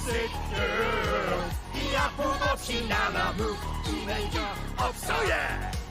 Sick girls 이 아픔 없이 나눠무 진행자 없어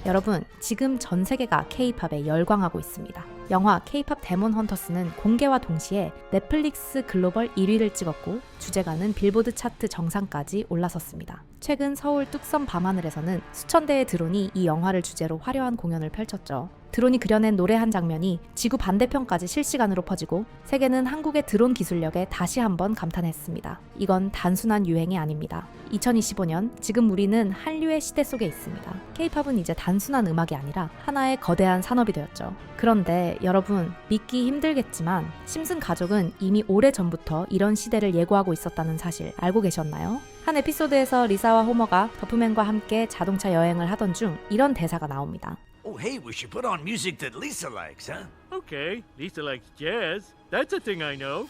여러분, 지금 전 세계가 K-팝에 열광하고 있습니다. 영화 K-팝 데몬 헌터스는 공개와 동시에 넷플릭스 글로벌 1위를 찍었고 주제가는 빌보드 차트 정상까지 올라섰습니다. 최근 서울 뚝섬 밤하늘에서는 수천 대의 드론이 이 영화를 주제로 화려한 공연을 펼쳤죠. 드론이 그려낸 노래 한 장면이 지구 반대편까지 실시간으로 퍼지고 세계는 한국의 드론 기술력에 다시 한번 감탄했습니다. 이건 단순한 유행이 아닙니다. 2025년 지금 우리는 한류의 시대 속에 있습니다. K-팝은 이제 단순한 음악이 아니라 하나의 거대한 산업이 되었죠. 그런데 여러분, 믿기 힘들겠지만 심슨 가족은 이미 오래전부터 이런 시대를 예고하고 있었다는 사실 알고 계셨나요? 한 에피소드에서 리사와 호머가 더프맨과 함께 자동차 여행을 하던 중 이런 대사가 나옵니다. Oh, hey, we should put on music that Lisa likes, huh? Okay, Lisa likes jazz. That's a thing I know.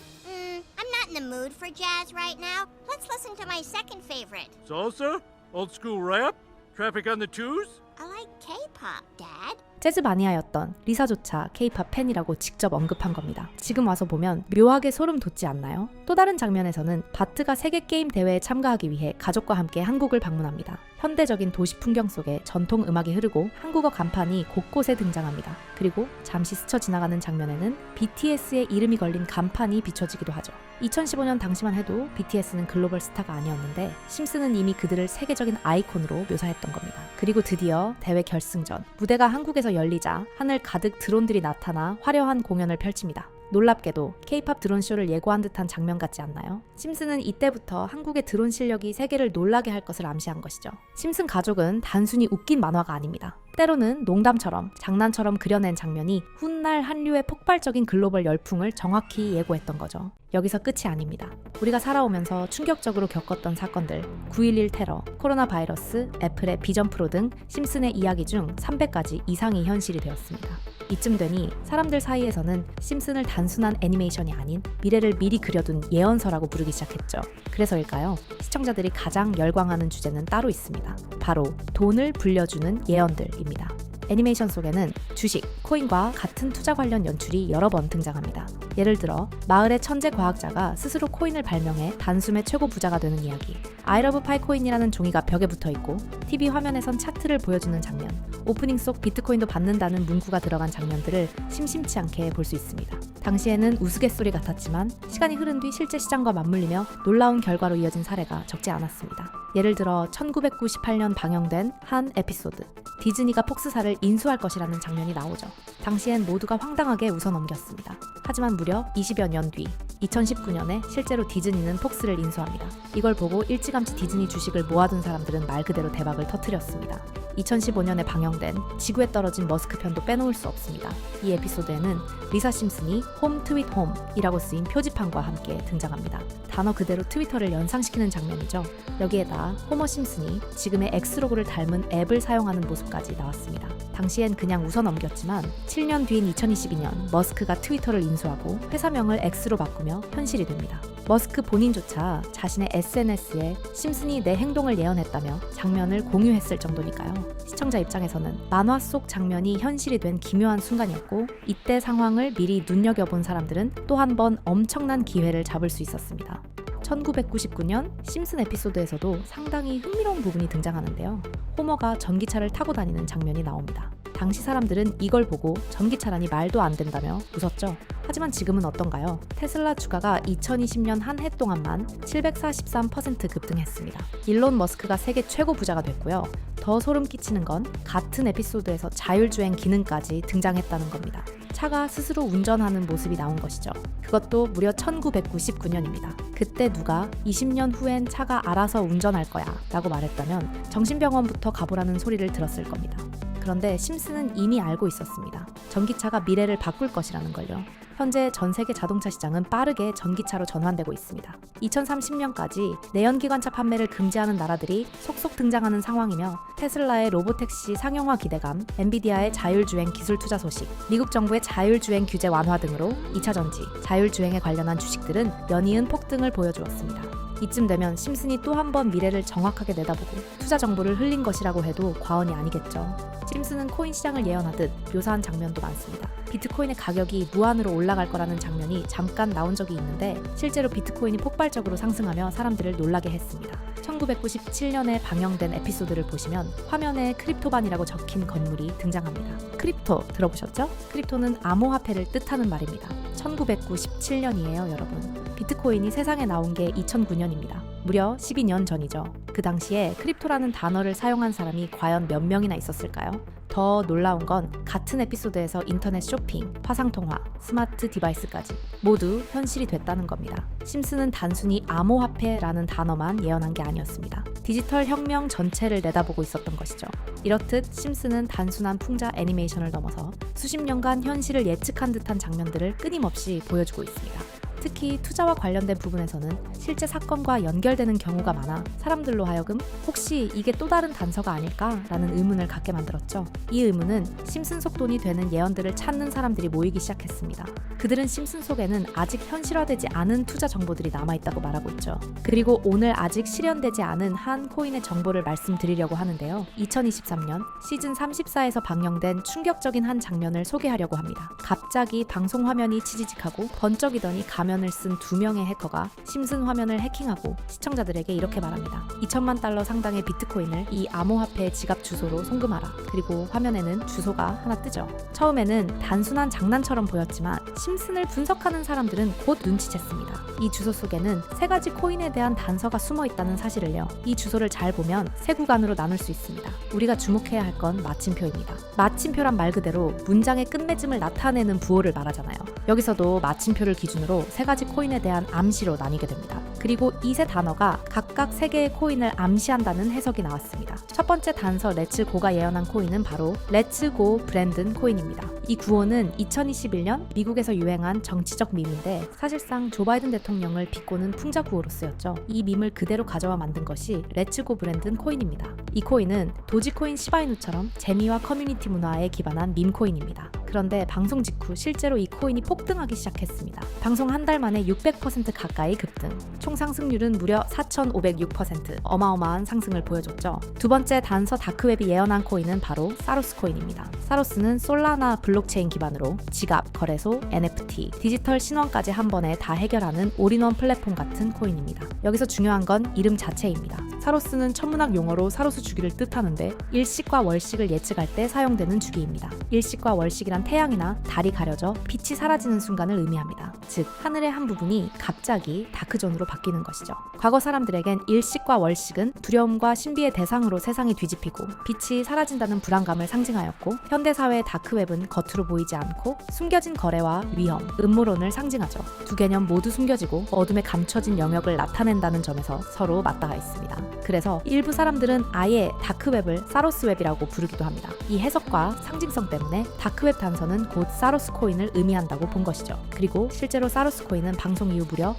I'm not in the mood for jazz right now. Let's listen to my second favorite. Salsa? Old school rap? Traffic on the twos? I like K-pop, Dad. 재즈 마니아였던 리사조차 K-팝 팬이라고 직접 언급한 겁니다. 지금 와서 보면 묘하게 소름 돋지 않나요? 또 다른 장면에서는 바트가 세계게임 대회에 참가하기 위해 가족과 함께 한국을 방문합니다. 현대적인 도시 풍경 속에 전통 음악이 흐르고 한국어 간판이 곳곳에 등장합니다. 그리고 잠시 스쳐 지나가는 장면에는 BTS의 이름이 걸린 간판이 비춰지기도 하죠. 2015년 당시만 해도 BTS는 글로벌 스타가 아니었는데 심슨은 이미 그들을 세계적인 아이콘으로 묘사했던 겁니다. 그리고 드디어 대회 결승전, 무대가 한국에서 열리자 하늘 가득 드론들이 나타나 화려한 공연을 펼칩니다. 놀랍게도 K-팝 드론 쇼를 예고한 듯한 장면 같지 않나요? 심슨은 이때부터 한국의 드론 실력이 세계를 놀라게 할 것을 암시한 것이죠. 심슨 가족은 단순히 웃긴 만화가 아닙니다. 때로는 농담처럼 장난처럼 그려낸 장면이 훗날 한류의 폭발적인 글로벌 열풍을 정확히 예고했던 거죠. 여기서 끝이 아닙니다. 우리가 살아오면서 충격적으로 겪었던 사건들, 9.11 테러, 코로나 바이러스, 애플의 비전 프로 등 심슨의 이야기 중 300가지 이상이 현실이 되었습니다. 이쯤 되니 사람들 사이에서는 심슨을 단순한 애니메이션이 아닌 미래를 미리 그려둔 예언서라고 부르기 시작했죠. 그래서일까요? 시청자들이 가장 열광하는 주제는 따로 있습니다. 바로 돈을 불려주는 예언들입니다. 애니메이션 속에는 주식, 코인과 같은 투자 관련 연출이 여러 번 등장합니다. 예를 들어 마을의 천재 과학자가 스스로 코인을 발명해 단숨에 최고 부자가 되는 이야기, I love 파이코인이라는 종이가 벽에 붙어있고 TV 화면에선 차트를 보여주는 장면, 오프닝 속 비트코인도 받는다는 문구가 들어간 장면들을 심심치 않게 볼 수 있습니다. 당시에는 우스갯소리 같았지만 시간이 흐른 뒤 실제 시장과 맞물리며 놀라운 결과로 이어진 사례가 적지 않았습니다. 예를 들어 1998년 방영된 한 에피소드, 디즈니가 폭스사를 인수할 것이라는 장면이 나오죠. 당시엔 모두가 황당하게 웃어넘겼습니다. 하지만 무려 20여 년 뒤 2019년에 실제로 디즈니는 폭스를 인수합니다. 이걸 보고 일찌감치 디즈니 주식을 모아둔 사람들은 말 그대로 대박을 터뜨렸습니다. 2015년에 방영된 지구에 떨어진 머스크 편도 빼놓을 수 없습니다. 이 에피소드에는 리사 심슨이 홈 트윗 홈이라고 쓰인 표지판과 함께 등장합니다. 단어 그대로 트위터를 연상시키는 장면이죠. 여기에다 호머 심슨이 지금의 X로고를 닮은 앱을 사용하는 모습까지 나왔습니다. 당시엔 그냥 웃어넘겼지만 7년 뒤인 2022년 머스크가 트위터를 인수하고 회사명을 X로 바꾸며 현실이 됩니다. 머스크 본인조차 자신의 SNS에 심슨이 내 행동을 예언했다며 장면을 공유했을 정도니까요. 시청자 입장에서는 만화 속 장면이 현실이 된 기묘한 순간이었고 이때 상황을 미리 눈여겨본 사람들은 또 한 번 엄청난 기회를 잡을 수 있었습니다. 1999년 심슨 에피소드에서도 상당히 흥미로운 부분이 등장하는데요. 호머가 전기차를 타고 다니는 장면이 나옵니다. 당시 사람들은 이걸 보고 전기차라니 말도 안 된다며 웃었죠. 하지만 지금은 어떤가요? 테슬라 주가가 2020년 한 해 동안만 743% 급등했습니다. 일론 머스크가 세계 최고 부자가 됐고요. 더 소름 끼치는 건 같은 에피소드에서 자율주행 기능까지 등장했다는 겁니다. 차가 스스로 운전하는 모습이 나온 것이죠. 그것도 무려 1999년입니다. 그때 누가 20년 후엔 차가 알아서 운전할 거야 라고 말했다면 정신병원부터 가보라는 소리를 들었을 겁니다. 그런데 심슨은 이미 알고 있었습니다. 전기차가 미래를 바꿀 것이라는 걸요. 현재 전 세계 자동차 시장은 빠르게 전기차로 전환되고 있습니다. 2030년까지 내연기관차 판매를 금지하는 나라들이 속속 등장하는 상황이며 테슬라의 로보택시 상용화 기대감, 엔비디아의 자율주행 기술 투자 소식, 미국 정부의 자율주행 규제 완화 등으로 2차 전지, 자율주행에 관련한 주식들은 연이은 폭등을 보여주었습니다. 이쯤 되면 심슨이 또 한 번 미래를 정확하게 내다보고 투자 정보를 흘린 것이라고 해도 과언이 아니겠죠. 심슨은 코인 시장을 예언하듯 묘사한 장면도 많습니다. 비트코인의 가격이 무한으로 올라갈 거라는 장면이 잠깐 나온 적이 있는데 실제로 비트코인이 폭발적으로 상승하며 사람들을 놀라게 했습니다. 1997년에 방영된 에피소드를 보시면 화면에 크립토반이라고 적힌 건물이 등장합니다. 크립토 들어보셨죠? 크립토는 암호화폐를 뜻하는 말입니다. 1997년이에요, 여러분. 비트코인이 세상에 나온 게 2009년입니다. 무려 12년 전이죠. 그 당시에 크립토라는 단어를 사용한 사람이 과연 몇 명이나 있었을까요? 더 놀라운 건 같은 에피소드에서 인터넷 쇼핑, 화상통화, 스마트 디바이스까지 모두 현실이 됐다는 겁니다. 심슨은 단순히 암호화폐라는 단어만 예언한 게 아니었습니다. 디지털 혁명 전체를 내다보고 있었던 것이죠. 이렇듯 심슨은 단순한 풍자 애니메이션을 넘어서 수십 년간 현실을 예측한 듯한 장면들을 끊임없이 보여주고 있습니다. 특히 투자와 관련된 부분에서는 실제 사건과 연결되는 경우가 많아 사람들로 하여금 혹시 이게 또 다른 단서가 아닐까라는 의문을 갖게 만들었죠. 이 의문은 심슨 속돈이 되는 예언들을 찾는 사람들이 모이기 시작했습니다. 그들은 심슨 속에는 아직 현실화되지 않은 투자 정보들이 남아있다고 말하고 있죠. 그리고 오늘 아직 실현되지 않은 한 코인의 정보를 말씀드리려고 하는데요. 2023년 시즌 34에서 방영된 충격적인 한 장면을 소개하려고 합니다. 갑자기 방송 화면이 치지직하고 번쩍이더니 가면을 쓴 2명의 해커가 심슨 화면을 해킹하고 시청자들에게 이렇게 말합니다. 2천만 달러 상당의 비트코인을 이 암호화폐 지갑 주소로 송금하라. 그리고 화면에는 주소가 하나 뜨죠. 처음에는 단순한 장난처럼 보였지만 심슨을 분석하는 사람들은 곧 눈치챘습니다. 이 주소 속에는 3가지 코인에 대한 단서가 숨어 있다는 사실을요. 이 주소를 잘 보면 세 구간으로 나눌 수 있습니다. 우리가 주목해야 할 건 마침표입니다. 마침표란 말 그대로 문장의 끝맺음을 나타내는 부호를 말하잖아요. 여기서도 마침표를 기준으로 3가지 코인에 대한 암시로 나뉘게 됩니다. 그리고 이 세 단어가 각각 3개의 코인을 암시한다는 해석이 나왔습니다. 첫 번째 단서 렛츠고가 예언한 코인은 바로 렛츠고 브랜든 코인입니다. 이 구호는 2021년 미국에서 유행한 정치적 밈인데 사실상 조 바이든 대통령을 비꼬는 풍자 구호로 쓰였죠. 이 밈을 그대로 가져와 만든 것이 렛츠고 브랜든 코인입니다. 이 코인은 도지코인 시바이누처럼 재미와 커뮤니티 문화에 기반한 밈 코인입니다. 그런데 방송 직후 실제로 이 코인이 폭등하기 시작했습니다. 방송 한 달 만에 600% 가까이 급등. 총 상승률은 무려 4,506%. 어마어마한 상승을 보여줬죠. 두 번째 단서 다크웹이 예언한 코인은 바로 사로스 코인입니다. 사로스는 솔라나 블록체인 기반으로 지갑, 거래소, NFT, 디지털 신원까지 한 번에 다 해결하는 올인원 플랫폼 같은 코인입니다. 여기서 중요한 건 이름 자체입니다. 사로스는 천문학 용어로 사로스 주기를 뜻하는데 일식과 월식을 예측할 때 사용되는 주기입니다. 일식과 월식이란 태양이나 달이 가려져 빛이 사라지는 순간을 의미합니다. 즉 하늘의 한 부분이 갑자기 다크존으로 바뀌는 것이죠. 과거 사람들에겐 일식과 월식은 두려움과 신비의 대상으로 세상이 뒤집히고 빛이 사라진다는 불안감을 상징하였고 현대사회의 다크웹은 겉으로 보이지 않고 숨겨진 거래와 위험, 음모론을 상징하죠. 두 개념 모두 숨겨지고 어둠에 감춰진 영역을 나타낸다는 점에서 서로 맞닿아 있습니다. 그래서 일부 사람들은 아예 다크웹을 사로스웹이라고 부르기도 합니다. 이 해석과 상징성 때문에 다크웹 단서는 곧 사로스 코인을 의미한다고 본 것이죠. 그리고 실제로 사로스 코인은 방송 이후 무려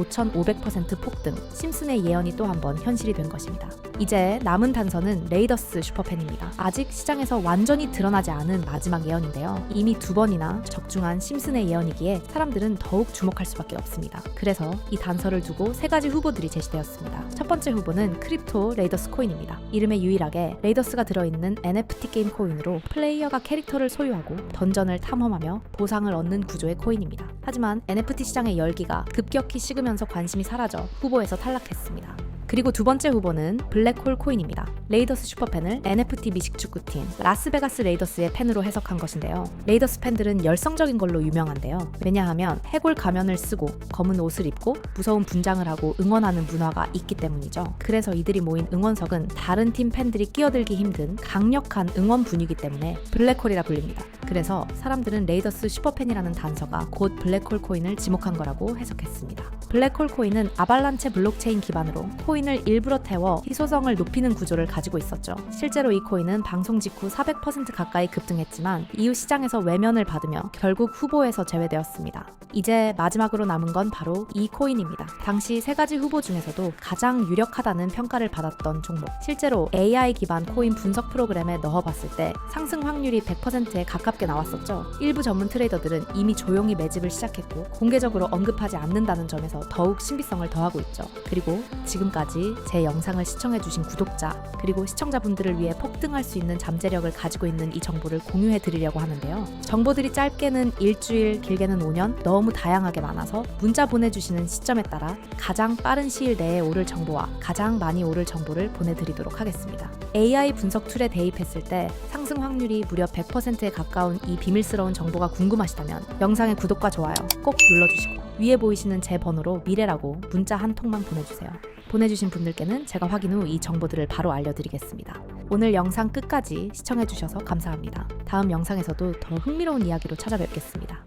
35,500% 폭등, 심슨의 예언이 또 한 번 현실이 된 것입니다. 이제 남은 단서는 레이더스 슈퍼팬입니다. 아직 시장에서 완전히 드러나지 않은 마지막 예언인데요. 이미 2번이나 적중한 심슨의 예언이기에 사람들은 더욱 주목할 수밖에 없습니다. 그래서 이 단서를 두고 3가지 후보들이 제시되었습니다. 첫 번째 후보는 크립토 레이더스 코인입니다. 이름에 유일하게 레이더스가 들어있는 NFT 게임 코인으로 플레이어가 캐릭터를 소유하고 던전을 탐험하며 보상을 얻는 구조의 코인입니다. 하지만 NFT 시장의 열기가 급격히 식으면서 관심이 사라져 후보에서 탈락했습니다. 그리고 두 번째 후보는 블랙홀 코인입니다. 레이더스 슈퍼팬을 NFT 미식축구팀 라스베가스 레이더스의 팬으로 해석한 것인데요. 레이더스 팬들은 열성적인 걸로 유명한데요. 왜냐하면 해골 가면을 쓰고 검은 옷을 입고 무서운 분장을 하고 응원하는 문화가 있기 때문이죠. 그래서 이들이 모인 응원석은 다른 팀 팬들이 끼어들기 힘든 강력한 응원 분위기 때문에 블랙홀이라 불립니다. 그래서 사람들은 레이더스 슈퍼팬이라는 단서가 곧 블랙홀 코인을 지목한 거라고 해석했습니다. 블랙홀 코인은 아발란체 블록체인 기반으로 코인을 일부러 태워 희소성을 높이는 구조를 가지고 있었죠. 실제로 이 코인은 방송 직후 400% 가까이 급등했지만 이후 시장에서 외면을 받으며 결국 후보에서 제외되었습니다. 이제 마지막으로 남은 건 바로 이 코인입니다. 당시 3가지 후보 중에서도 가장 유력하다는 평가를 받았던 종목. 실제로 AI 기반 코인 분석 프로그램에 넣어봤을 때 상승 확률이 100%에 가깝다는 어렵게 나왔었죠. 일부 전문 트레이더들은 이미 조용히 매집을 시작했고 공개적으로 언급하지 않는다는 점에서 더욱 신비성을 더하고 있죠. 그리고 지금까지 제 영상을 시청해주신 구독자 그리고 시청자분들을 위해 폭등할 수 있는 잠재력을 가지고 있는 이 정보를 공유해 드리려고 하는데요. 정보들이 짧게는 일주일, 길게는 5년 너무 다양하게 많아서 문자 보내주시는 시점에 따라 가장 빠른 시일 내에 오를 정보와 가장 많이 오를 정보를 보내드리도록 하겠습니다. AI 분석 툴에 대입했을 때 상승 확률이 무려 100%에 가까운 이 비밀스러운 정보가 궁금하시다면 영상의 구독과 좋아요 꼭 눌러주시고 위에 보이시는 제 번호로 미래라고 문자 한 통만 보내주세요. 보내주신 분들께는 제가 확인 후 이 정보들을 바로 알려드리겠습니다. 오늘 영상 끝까지 시청해주셔서 감사합니다. 다음 영상에서도 더 흥미로운 이야기로 찾아뵙겠습니다.